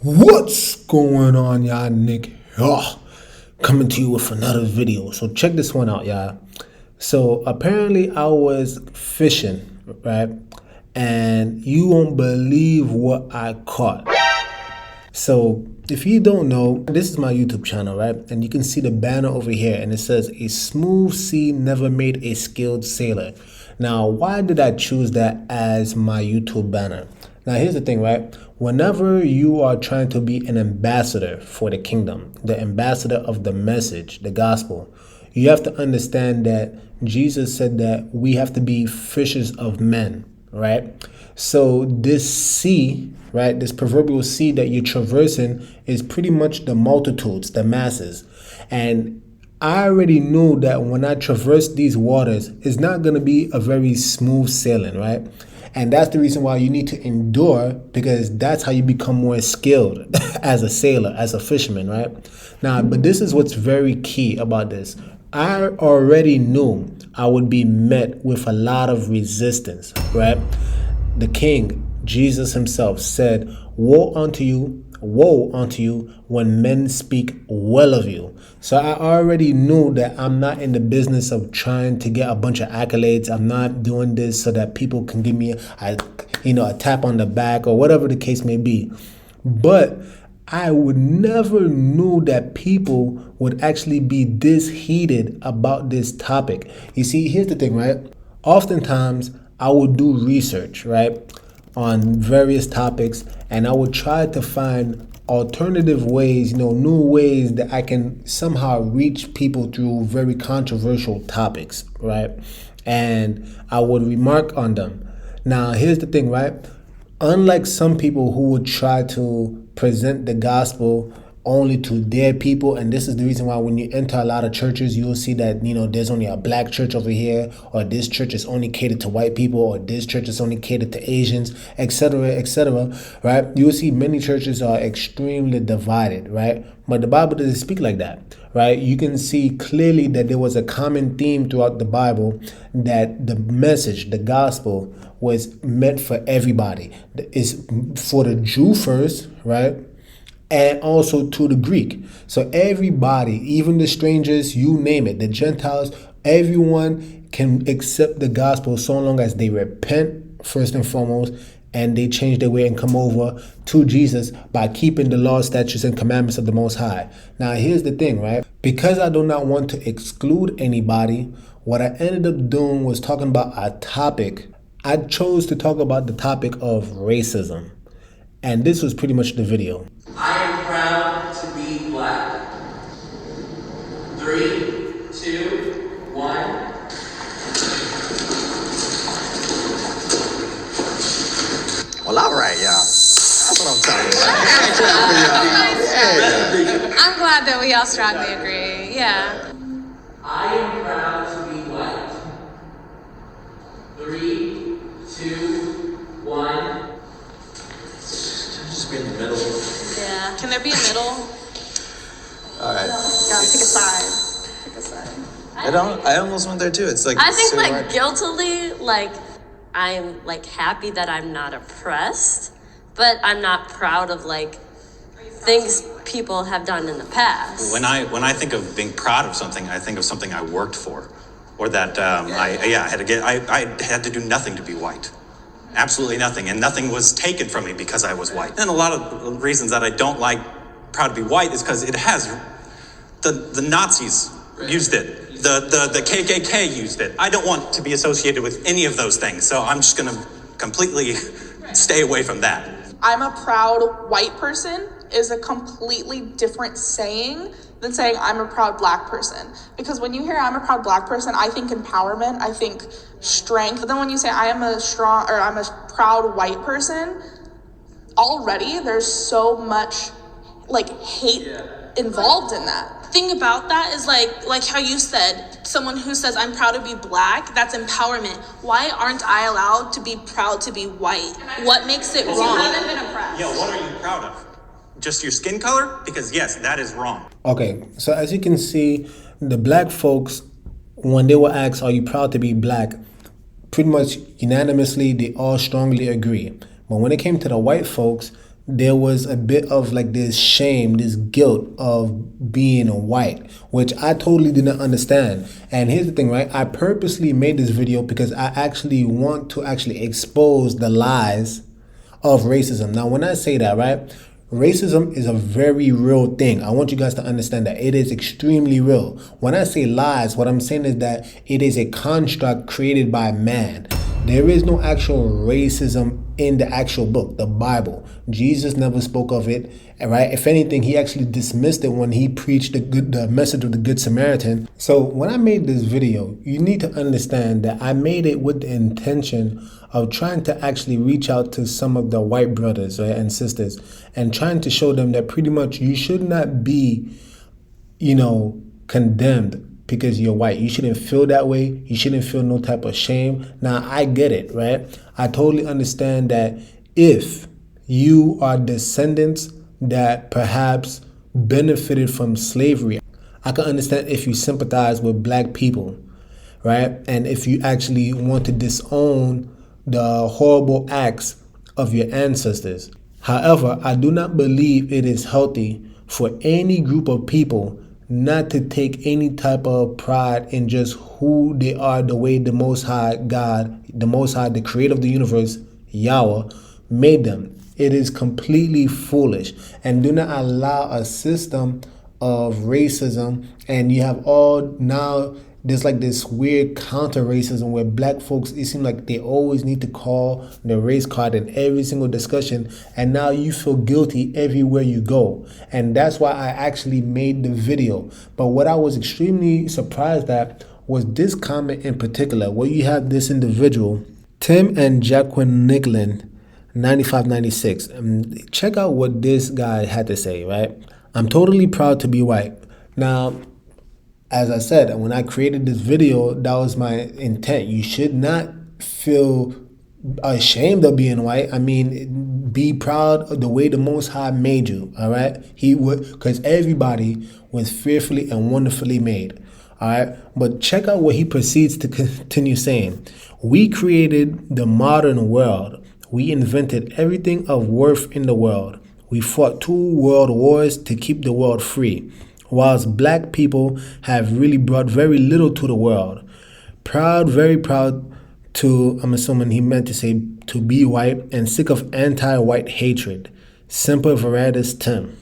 What's going on, y'all? Nick here, coming to you with another video. So check this one out, y'all. So apparently I was fishing, right? And you won't believe what I caught. So if you don't know, this is my YouTube channel, right? And you can see the banner over here and it says, "A smooth sea never made a skilled sailor." Now, why did I choose that as my YouTube banner? Now, here's the thing, right? Whenever you are trying to be an ambassador for the kingdom, the ambassador of the message, the gospel, you have to understand that Jesus said that we have to be fishers of men, right? So this sea, right, this proverbial sea that you're traversing is pretty much the multitudes, the masses. And I already knew that when I traverse these waters, it's not going to be a very smooth sailing, right? And that's the reason why you need to endure, because that's how you become more skilled as a sailor, as a fisherman, right? Now, but this is what's very key about this. I already knew I would be met with a lot of resistance, right? The King, Jesus himself, said, woe unto you when men speak well of you. So I already knew that I'm not in the business of trying to get a bunch of accolades. I'm not doing this so that people can give me a tap on the back or whatever the case may be. But I would never knew that people would actually be this heated about this topic. You see, here's the thing, right? Oftentimes I would do research, right, on various topics, and I would try to find alternative ways, new ways that I can somehow reach people through very controversial topics, right? And I would remark on them. Now, here's the thing, right? Unlike some people who would try to present the gospel only to their people, and this is the reason why when you enter a lot of churches, you'll see that, there's only a black church over here, or this church is only catered to white people, or this church is only catered to Asians, etc., right? You'll see many churches are extremely divided, right? But the Bible doesn't speak like that, right? You can see clearly that there was a common theme throughout the Bible, that the message, the gospel, was meant for everybody. It's for the Jew first, right? And also to the Greek. So everybody, even the strangers, you name it, the Gentiles, everyone can accept the gospel so long as they repent first and foremost, and they change their way and come over to Jesus by keeping the law, statutes, and commandments of the Most High. Now, here's the thing, right? Because I do not want to exclude anybody, what I ended up doing was talking about a topic. I chose to talk about the topic of racism. And this was pretty much the video. I am proud to be black. 3, 2, 1. Well, all right, y'all. That's what I'm talking about. I'm glad that we all strongly agree. Yeah. I am proud to be white. 3, 2, 1. Just be in the middle. Yeah. Can there be a middle? All right. Yeah, pick a side. Pick a side. I almost went there too. It's like I think so like hard. guiltily, like I'm like happy that I'm not oppressed, but I'm not proud of like things people have done in the past. When I think of being proud of something, I think of something I worked for, or that I had to do nothing to be white. Absolutely nothing, and nothing was taken from me because I was white. And a lot of reasons that I don't like proud to be white is because it has the Nazis used it, the KKK used it. I don't want to be associated with any of those things, so I'm just gonna completely stay away from that. I'm a proud white person is a completely different saying than saying I'm a proud black person. Because when you hear I'm a proud black person, I think empowerment, I think strength. But then when you say I'm a proud white person, already there's so much like hate involved in that. Thing about that is like how you said, someone who says I'm proud to be black, that's empowerment. Why aren't I allowed to be proud to be white? What makes it wrong? You haven't been oppressed. Yeah, what are you proud of? Just your skin color? Because yes, that is wrong. Okay, so as you can see, the black folks, when they were asked, are you proud to be black? Pretty much unanimously, they all strongly agree. But when it came to the white folks, there was a bit of like this shame, this guilt of being white, which I totally did not understand. And here's the thing, right? I purposely made this video because I actually want to actually expose the lies of racism. Now, when I say that, right, racism is a very real thing. I want you guys to understand that it is extremely real. When I say lies, what I'm saying is that it is a construct created by man. There is no actual racism in the actual book, the Bible. Jesus never spoke of it, right? If anything, he actually dismissed it when he preached the message of the Good Samaritan. So when I made this video, you need to understand that I made it with the intention of trying to actually reach out to some of the white brothers, right, and sisters, and trying to show them that pretty much you should not be, condemned because you're white. You shouldn't feel that way. You shouldn't feel no type of shame. Now, I get it, right? I totally understand that if you are descendants that perhaps benefited from slavery, I can understand if you sympathize with black people, right? And if you actually want to disown the horrible acts of your ancestors. However, I do not believe it is healthy for any group of people not to take any type of pride in just who they are, the way the Most High God, the Most High, the creator of the universe, Yahweh, made them. It is completely foolish. And do not allow a system of racism, and you have all now, there's like this weird counter racism where black folks, it seems like they always need to call the race card in every single discussion, and now you feel guilty everywhere you go. And that's why I actually made the video. But what I was extremely surprised at was this comment in particular, where you have this individual, Tim and Jacqueline Nicklin, 9596. Check out what this guy had to say, right? I'm totally proud to be white. Now, as I said, when I created this video, that was my intent. You should not feel ashamed of being white. I mean, be proud of the way the Most High made you, all right? He would, because everybody was fearfully and wonderfully made, all right? But check out what he proceeds to continue saying. We created the modern world. We invented everything of worth in the world. We fought 2 world wars to keep the world free. Whilst black people have really brought very little to the world. Proud, very proud to, I'm assuming he meant to say to be white, and sick of anti-white hatred. Semper Veritas Tim.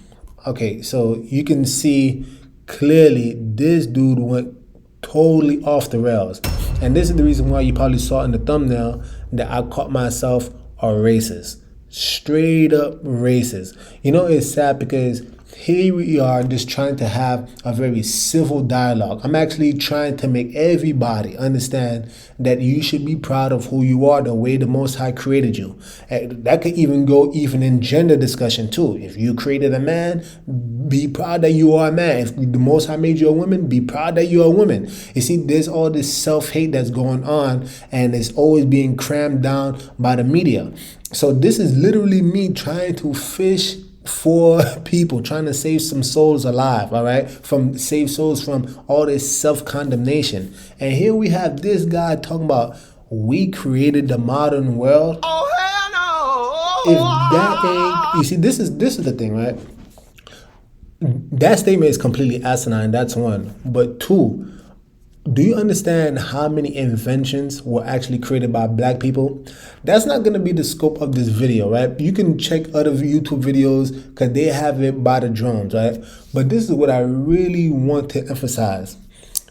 Okay, so you can see clearly this dude went totally off the rails. And this is the reason why you probably saw in the thumbnail that I caught myself a racist. Straight up racist. It's sad because here we are just trying to have a very civil dialogue. I'm actually trying to make everybody understand that you should be proud of who you are, the way the Most High created you. And that could even go in gender discussion too. If you created a man, be proud that you are a man. If the Most High made you a woman, be proud that you're a woman. You see, there's all this self-hate that's going on, and it's always being crammed down by the media. So this is literally me trying to fish for people, trying to save some souls alive, all right? Save souls from all this self-condemnation. And here we have this guy talking about, we created the modern world. Oh, hell no! If that ain't, you see, this is the thing, right? That statement is completely asinine, that's one. But 2, do you understand how many inventions were actually created by black people? That's not going to be the scope of this video, right? You can check other YouTube videos because they have it by the drums, right? But this is what I really want to emphasize,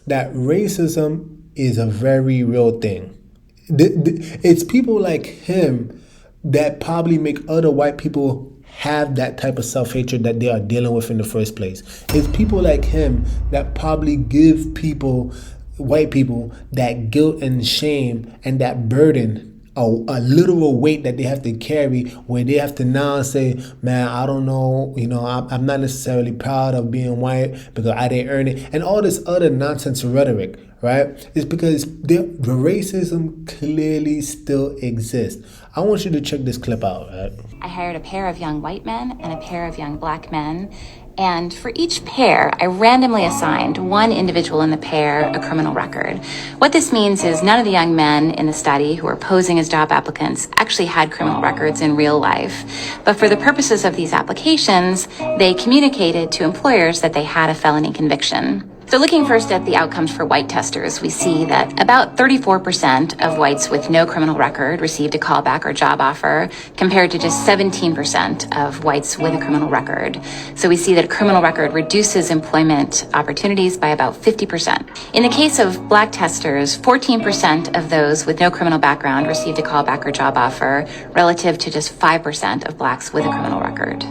that racism is a very real thing. It's people like him that probably make other white people have that type of self-hatred that they are dealing with in the first place. It's people like him that probably give white people that guilt and shame and that burden, a literal weight that they have to carry, where they have to now say, man, I don't know, I'm not necessarily proud of being white because I didn't earn it, and all this other nonsense rhetoric, right? It's because the racism clearly still exists. I want you to check this clip out, right? I hired a pair of young white men and a pair of young black men, And for each pair, I randomly assigned one individual in the pair a criminal record. What this means is none of the young men in the study who were posing as job applicants actually had criminal records in real life. But for the purposes of these applications, they communicated to employers that they had a felony conviction. So looking first at the outcomes for white testers, we see that about 34% of whites with no criminal record received a callback or job offer, compared to just 17% of whites with a criminal record. So we see that a criminal record reduces employment opportunities by about 50%. In the case of black testers, 14% of those with no criminal background received a callback or job offer, relative to just 5% of blacks with a criminal record.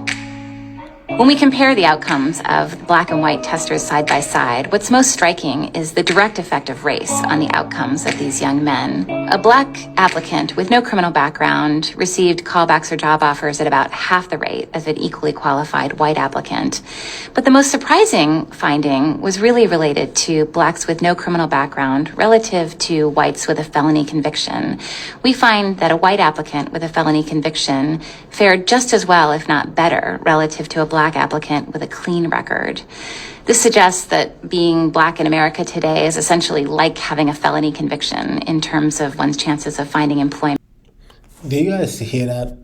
When we compare the outcomes of black and white testers side by side, what's most striking is the direct effect of race on the outcomes of these young men. A black applicant with no criminal background received callbacks or job offers at about half the rate of an equally qualified white applicant. But the most surprising finding was really related to blacks with no criminal background relative to whites with a felony conviction. We find that a white applicant with a felony conviction fared just as well, if not better, relative to a black applicant with a clean record. This suggests that being black in America today is essentially like having a felony conviction in terms of one's chances of finding employment. Do you guys hear that?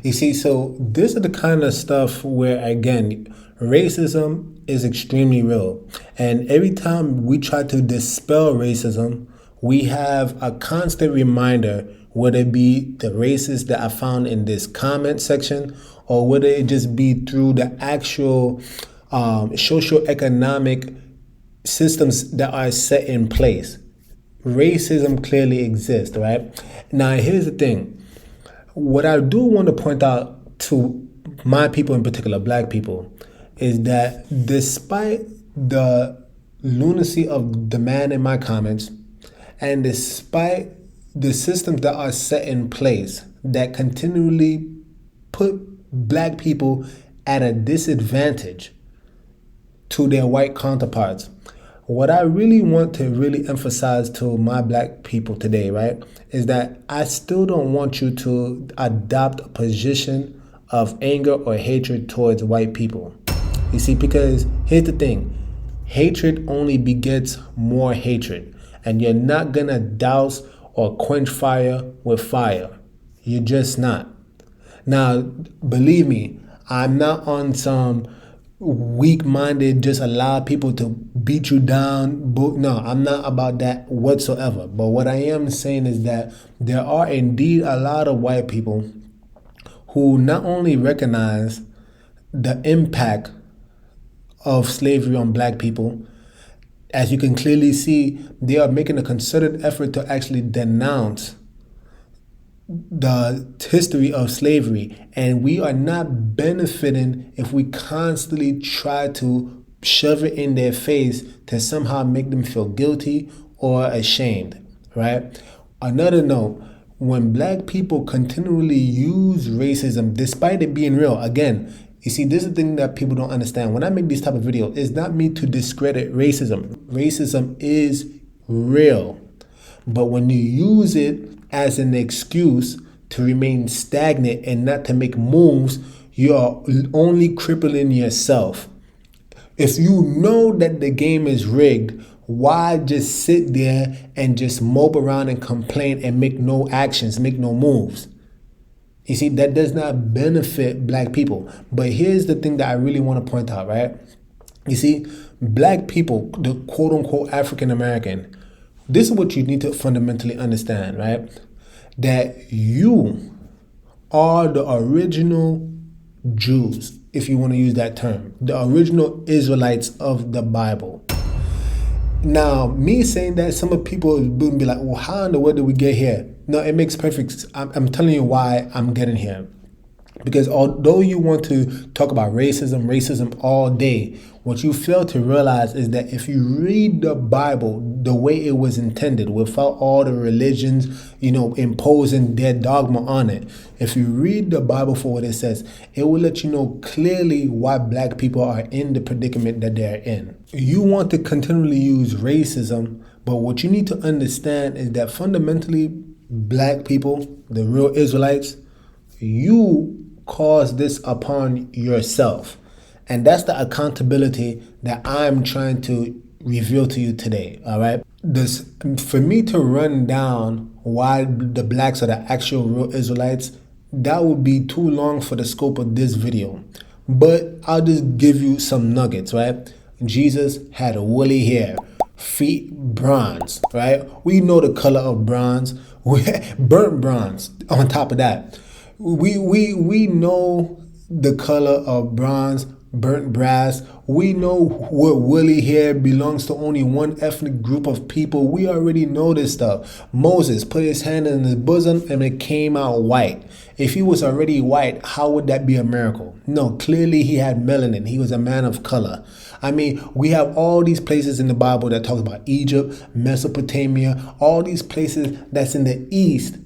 You see, so this is the kind of stuff where, again, racism is extremely real. And every time we try to dispel racism, we have a constant reminder, whether it be the racists that I found in this comment section, or whether it just be through the actual socioeconomic systems that are set in place. Racism clearly exists, right? Now, here's the thing. What I do want to point out to my people, in particular, black people, is that despite the lunacy of the man in my comments, and despite the systems that are set in place that continually put black people at a disadvantage to their white counterparts, what I really want to really emphasize to my black people today, right, is that I still don't want you to adopt a position of anger or hatred towards white people. You see, because here's the thing, hatred only begets more hatred, and you're not gonna douse or quench fire with fire. You're just not. Now, believe me, I'm not on some weak-minded, just allow people to beat you down. No, I'm not about that whatsoever. But what I am saying is that there are indeed a lot of white people who not only recognize the impact of slavery on black people, as you can clearly see, they are making a concerted effort to actually denounce the history of slavery, and we are not benefiting if we constantly try to shove it in their face to somehow make them feel guilty or ashamed, right? Another note, when black people continually use racism, despite it being real, again, you see, this is the thing that people don't understand. When I make these type of videos, it's not me to discredit racism. Racism is real. But when you use it as an excuse to remain stagnant and not to make moves, you are only crippling yourself. If you know that the game is rigged, why just sit there and just mope around and complain and make no actions, make no moves? You see, that does not benefit black people. But here's the thing that I really want to point out, right? You see, black people, the quote unquote African American, this is what you need to fundamentally understand, right? That you are the original Jews, if you want to use that term, the original Israelites of the Bible. Now, me saying that, some of people would be like, well, how in the world did we get here? No, it makes perfect sense. I'm telling you why I'm getting here. Because although you want to talk about racism all day, what you fail to realize is that if you read the Bible the way it was intended, without all the religions, imposing their dogma on it, if you read the Bible for what it says, it will let you know clearly why black people are in the predicament that they're in. You want to continually use racism, but what you need to understand is that fundamentally, black people, the real Israelites, you caused this upon yourself. And that's the accountability that I'm trying to reveal to you today, all right? This, for me to run down why the blacks are the actual real Israelites, that would be too long for the scope of this video. But I'll just give you some nuggets, right? Jesus had woolly hair, feet bronze, right? We know the color of bronze, burnt bronze. On top of that, we know the color of bronze, burnt brass. We know what woolly hair belongs to only one ethnic group of people. We already know this stuff. Moses put his hand in his bosom and it came out white. If he was already white, how would that be a miracle? No, clearly he had melanin. He was a man of color. I mean, we have all these places in the Bible that talk about Egypt, Mesopotamia, all these places that's in the East,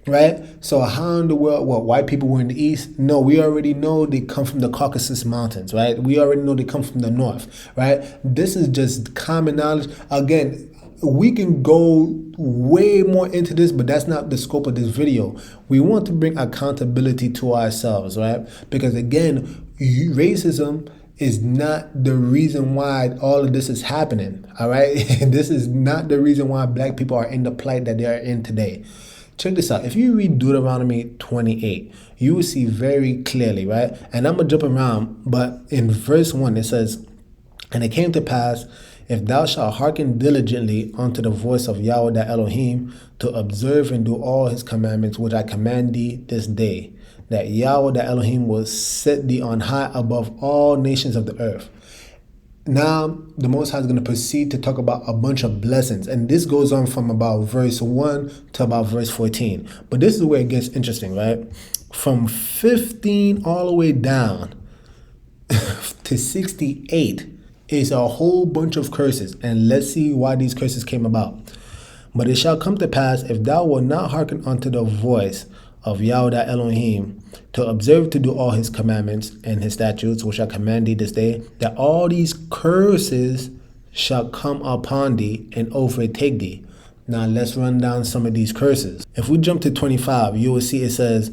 right? So how in the world, what, white people were in the East? No, we already know they come from the Caucasus Mountains, right? We already know they come from the North, right? This is just common knowledge. Again, we can go way more into this, but that's not the scope of this video. We want to bring accountability to ourselves, right? Because again, racism is not the reason why all of this is happening, all right? This is not the reason why black people are in the plight that they are in today. Check this out. If you read Deuteronomy 28, you will see very clearly, right? And I'm going to jump around, but in verse 1, it says, "And it came to pass, if thou shalt hearken diligently unto the voice of Yahweh thy Elohim, to observe and do all his commandments, which I command thee this day, that Yahweh thy Elohim will set thee on high above all nations of the earth." Now, the Most High is going to proceed to talk about a bunch of blessings. And this goes on from about verse 1 to about verse 14. But this is where it gets interesting, right? From 15 all the way down to 68 is a whole bunch of curses. And let's see why these curses came about. "But it shall come to pass, if thou wilt not hearken unto the voice of Yahweh thy Elohim, to observe to do all his commandments and his statutes, which I command thee this day, that all these curses shall come upon thee and overtake thee." Now let's run down some of these curses. If we jump to 25, you will see it says,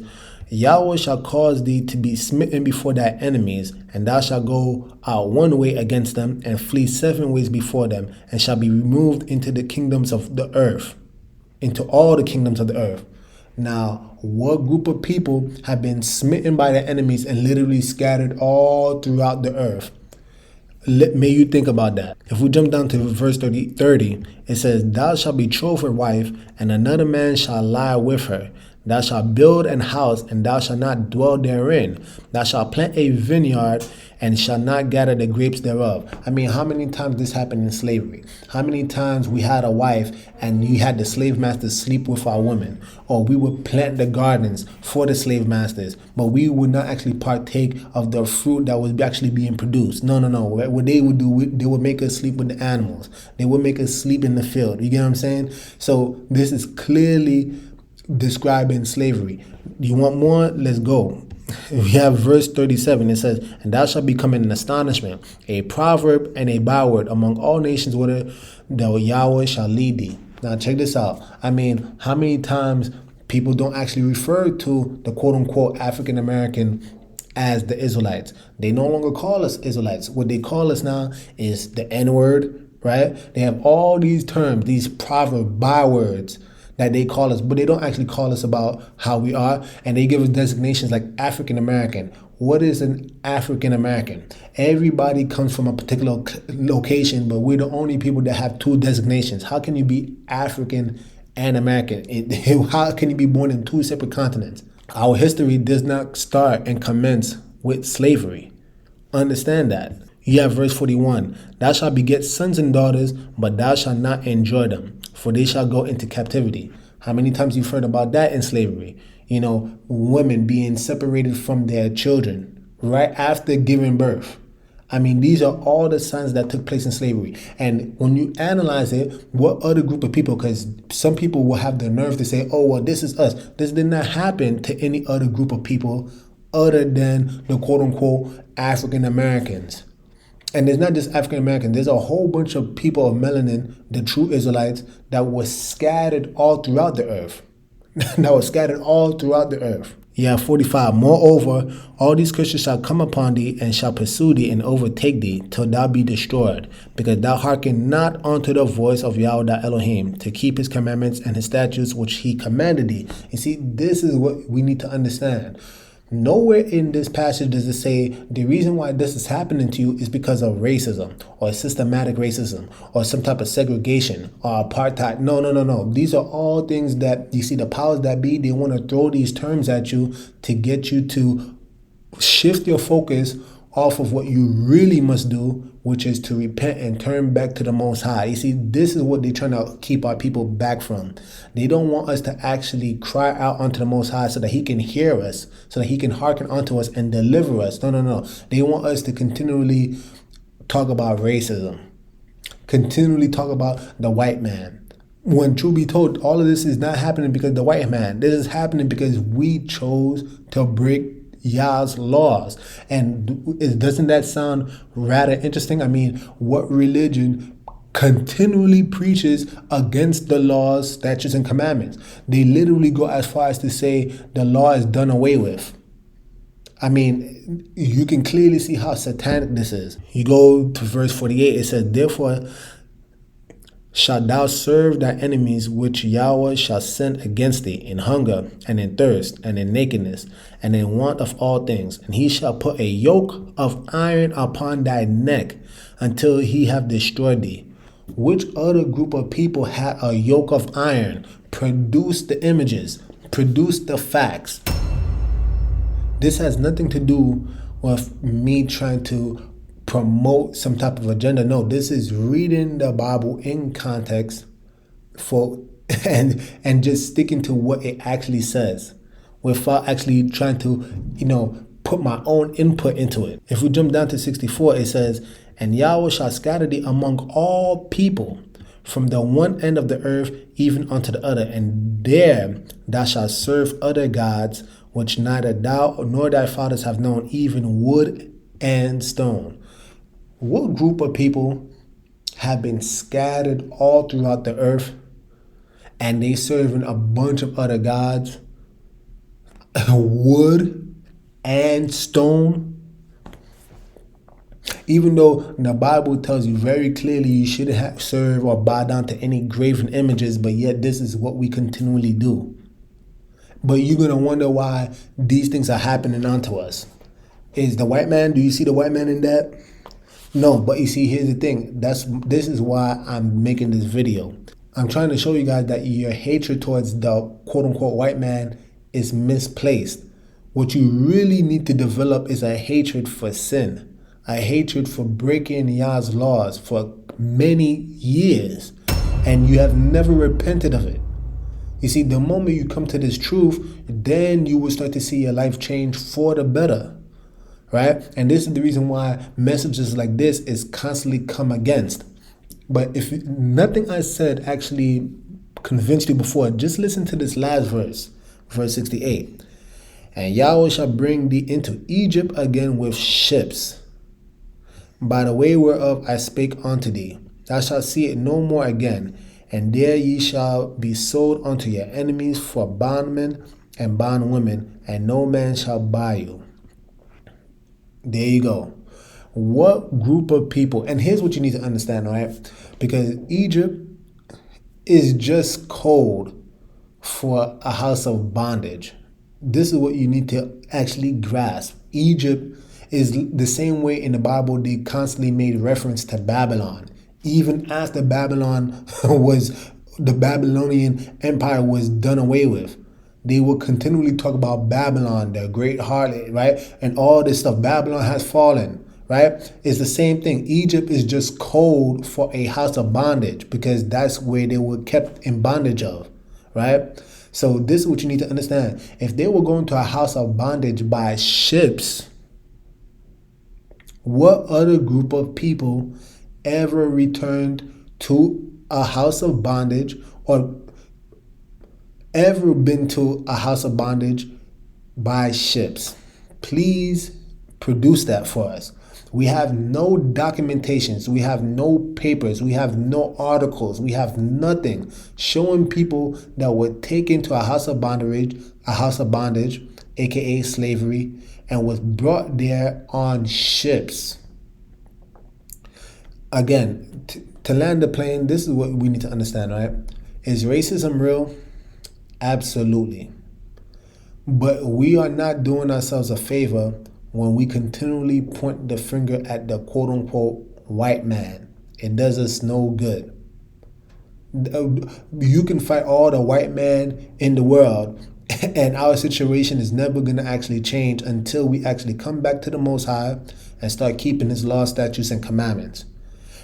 "Yahweh shall cause thee to be smitten before thy enemies, and thou shalt go out one way against them, and flee 7 ways before them, and shall be removed into the kingdoms of the earth," into all the kingdoms of the earth. Now, what group of people have been smitten by their enemies and literally scattered all throughout the earth? May you think about that. If we jump down to verse 30, it says, "Thou shalt betroth her wife, and another man shall lie with her. Thou shalt build an house, and thou shalt not dwell therein. Thou shalt plant a vineyard, and shall not gather the grapes thereof." I mean, how many times this happened in slavery? How many times we had a wife and you had the slave masters sleep with our women? Or we would plant the gardens for the slave masters, but we would not actually partake of the fruit that was actually being produced. No. What they would do, they would make us sleep with the animals. They would make us sleep in the field. You get what I'm saying? So this is clearly describing slavery. You want more? Let's go. We have verse 37. It says, "And thou shalt become an astonishment, a proverb and a byword among all nations, whither the Yahweh shall lead thee." Now check this out. I mean, how many times people don't actually refer to the quote-unquote African American as the Israelites? They no longer call us Israelites. What they call us now is the N-word, right? They have all these terms, these proverb bywords that they call us, but they don't actually call us about how we are, and they give us designations like African American. What is an African American? Everybody comes from a particular location, but we're the only people that have 2 designations. How can you be African and American? How can you be born in 2 separate continents? Our history does not start and commence with slavery. Understand that. You have verse 41. "Thou shalt beget sons and daughters, but thou shalt not enjoy them, for they shall go into captivity." How many times you've heard about that in slavery? You know, women being separated from their children right after giving birth. I mean, these are all the signs that took place in slavery. And when you analyze it, what other group of people, because some people will have the nerve to say, "Oh, well, this is us." This did not happen to any other group of people other than the quote-unquote African Americans. And it's not just African Americans. There's a whole bunch of people of melanin, the true Israelites, that were scattered all throughout the earth. That was scattered all throughout the earth. Yeah, 45. Moreover, all these curses shall come upon thee, and shall pursue thee, and overtake thee, till thou be destroyed, because thou hearken not unto the voice of Yahweh thy Elohim, to keep his commandments and his statutes which he commanded thee. You see, this is what we need to understand. Nowhere in this passage does it say the reason why this is happening to you is because of racism or systematic racism or some type of segregation or apartheid. No, no, no, no. These are all things that you see the powers that be, they want to throw these terms at you to get you to shift your focus off of what you really must do, which is to repent and turn back to the Most High. You see, this is what they're trying to keep our people back from. They don't want us to actually cry out unto the Most High so that he can hear us, so that he can hearken unto us and deliver us. No, no, no. They want us to continually talk about racism, continually talk about the white man. When truth be told, all of this is not happening because of the white man. This is happening because we chose to break Yah's laws. And doesn't that sound rather interesting? I mean, what religion continually preaches against the laws, statutes, and commandments? They literally go as far as to say the law is done away with. I mean, you can clearly see how satanic this is. You go to verse 48, it says, therefore shalt thou serve thy enemies, which Yahweh shall send against thee, in hunger, and in thirst, and in nakedness, and in want of all things. And he shall put a yoke of iron upon thy neck, until he have destroyed thee. Which other group of people had a yoke of iron? Produce the images, produce the facts. This has nothing to do with me trying to promote some type of agenda. No, this is reading the Bible in context for and just sticking to what it actually says without actually trying to, put my own input into it. If we jump down to 64, it says, and Yahweh shall scatter thee among all people, from the one end of the earth even unto the other, and there thou shalt serve other gods, which neither thou nor thy fathers have known, even wood and stone. What group of people have been scattered all throughout the earth and they serving a bunch of other gods, wood and stone? Even though the Bible tells you very clearly you shouldn't serve or bow down to any graven images, but yet this is what we continually do. But you're going to wonder why these things are happening unto us. Is the white man, do you see the white man in that? No, but you see, here's the thing. This is why I'm making this video. I'm trying to show you guys that your hatred towards the quote-unquote white man is misplaced. What you really need to develop is a hatred for sin, a hatred for breaking Yah's laws for many years, and you have never repented of it. You see, the moment you come to this truth, then you will start to see your life change for the better. Right? And this is the reason why messages like this is constantly come against. But if nothing I said actually convinced you before, just listen to this last verse, verse 68. And Yahweh shall bring thee into Egypt again with ships, by the way whereof I spake unto thee. Thou shalt see it no more again, and there ye shall be sold unto your enemies for bondmen and bondwomen, and no man shall buy you. There you go. What group of people, and here's what you need to understand, all right? Because Egypt is just code for a house of bondage. This is what you need to actually grasp. Egypt is the same way in the Bible they constantly made reference to Babylon. Even after Babylon the Babylonian Empire was done away with, they will continually talk about Babylon, the great harlot, right? And all this stuff. Babylon has fallen, right? It's the same thing. Egypt is just code for a house of bondage because that's where they were kept in bondage of, right? So this is what you need to understand. If they were going to a house of bondage by ships, what other group of people ever returned to a house of bondage or ever been to a house of bondage by ships? Please produce that for us. We have no documentations. We have no papers. We have no articles. We have nothing showing people that were taken to a house of bondage aka slavery, and was brought there on ships. Again, to land the plane, this is what we need to understand, right? Is racism real? Absolutely. But we are not doing ourselves a favor when we continually point the finger at the quote unquote white man. It does us no good. You can fight all the white man in the world, and our situation is never going to actually change until we actually come back to the Most High and start keeping His laws, statutes, and commandments.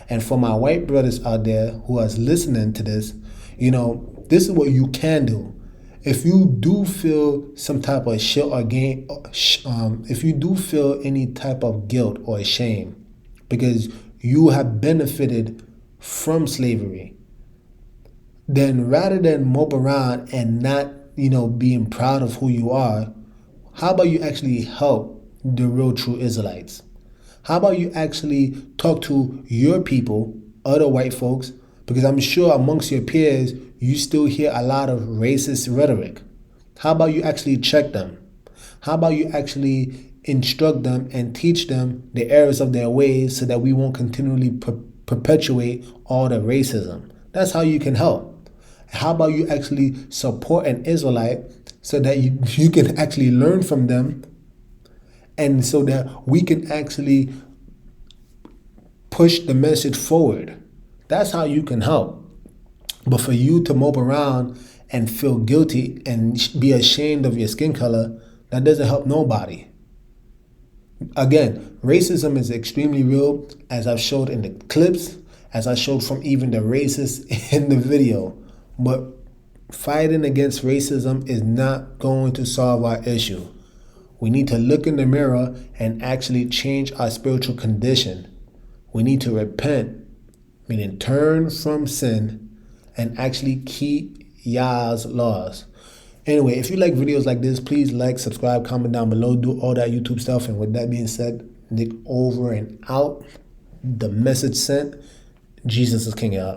And for my white brothers out there who are listening to this, this is what you can do. If you do feel some type of shit or gain, if you do feel any type of guilt or shame because you have benefited from slavery, then rather than mope around and not, being proud of who you are, how about you actually help the real true Israelites? How about you actually talk to your people, other white folks, because I'm sure amongst your peers, you still hear a lot of racist rhetoric. How about you actually check them? How about you actually instruct them and teach them the errors of their ways so that we won't continually perpetuate all the racism? That's how you can help. How about you actually support an Israelite so that you can actually learn from them, and so that we can actually push the message forward? That's how you can help. But for you to mope around and feel guilty and be ashamed of your skin color, that doesn't help nobody. Again, racism is extremely real, as I've showed in the clips, as I showed from even the racists in the video. But fighting against racism is not going to solve our issue. We need to look in the mirror and actually change our spiritual condition. We need to repent, meaning turn from sin and actually keep Yah's laws. Anyway, if you like videos like this, please like, subscribe, comment down below, do all that YouTube stuff. And with that being said, Nick over and out. The message sent. Jesus is King, y'all.